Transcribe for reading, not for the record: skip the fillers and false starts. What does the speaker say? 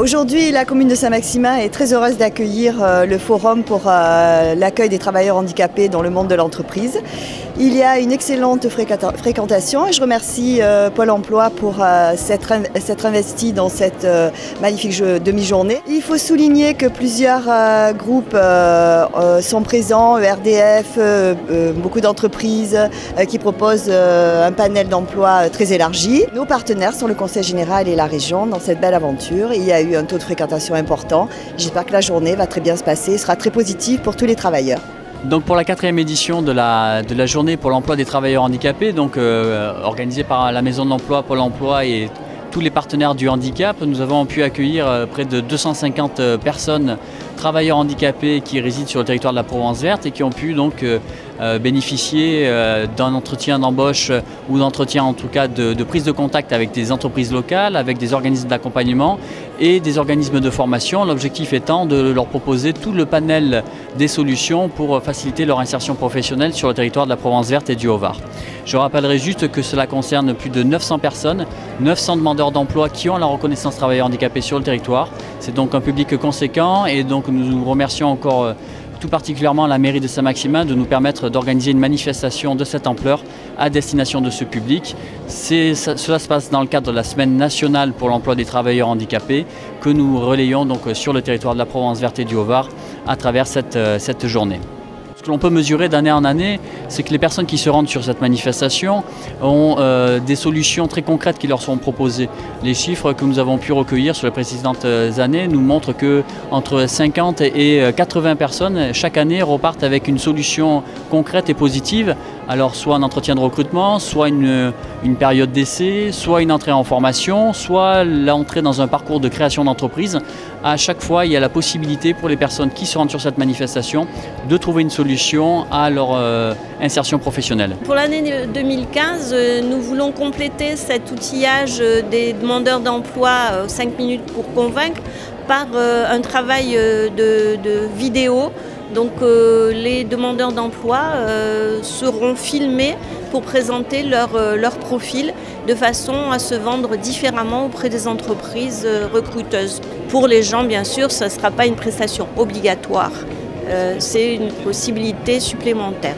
Aujourd'hui, la commune de Saint-Maximin est très heureuse d'accueillir le forum pour l'accueil des travailleurs handicapés dans le monde de l'entreprise. Il y a une excellente fréquentation et je remercie Pôle emploi pour s'être investi dans cette magnifique demi-journée. Il faut souligner que plusieurs groupes sont présents, ERDF, beaucoup d'entreprises qui proposent un panel d'emploi très élargi. Nos partenaires sont le Conseil général et la région dans cette belle aventure. Il y a eu un taux de fréquentation important. J'espère que la journée va très bien se passer et sera très positive pour tous les travailleurs. Donc pour la 4e édition de la journée pour l'emploi des travailleurs handicapés, organisée par la Maison de l'Emploi, Pôle emploi et tous les partenaires du handicap, nous avons pu accueillir près de 250 personnes, travailleurs handicapés qui résident sur le territoire de la Provence verte et qui ont pu donc bénéficier d'un entretien d'embauche ou d'entretien en tout cas de prise de contact avec des entreprises locales, avec des organismes d'accompagnement et des organismes de formation. L'objectif étant de leur proposer tout le panel des solutions pour faciliter leur insertion professionnelle sur le territoire de la Provence verte et du Haut-Var. Je rappellerai juste que cela concerne plus de 900 personnes, 900 demandeurs d'emploi qui ont la reconnaissance travailleurs handicapés sur le territoire. C'est donc un public conséquent et donc nous remercions encore tout particulièrement la mairie de Saint-Maximin de nous permettre d'organiser une manifestation de cette ampleur à destination de ce public. Cela se passe dans le cadre de la semaine nationale pour l'emploi des travailleurs handicapés que nous relayons donc sur le territoire de la Provence verte et du Haut-Var à travers cette journée. Ce que l'on peut mesurer d'année en année, c'est que les personnes qui se rendent sur cette manifestation ont des solutions très concrètes qui leur sont proposées. Les chiffres que nous avons pu recueillir sur les précédentes années nous montrent que entre 50 et 80 personnes chaque année repartent avec une solution concrète et positive. Alors soit un entretien de recrutement, soit une période d'essai, soit une entrée en formation, soit l'entrée dans un parcours de création d'entreprise. À chaque fois, il y a la possibilité pour les personnes qui se rendent sur cette manifestation de trouver une solution à leur insertion professionnelle. Pour l'année 2015, nous voulons compléter cet outillage des demandeurs d'emploi 5 minutes pour convaincre par un travail de vidéo. Donc les demandeurs d'emploi seront filmés pour présenter leur profil de façon à se vendre différemment auprès des entreprises recruteuses. Pour les gens, bien sûr, ce ne sera pas une prestation obligatoire, c'est une possibilité supplémentaire.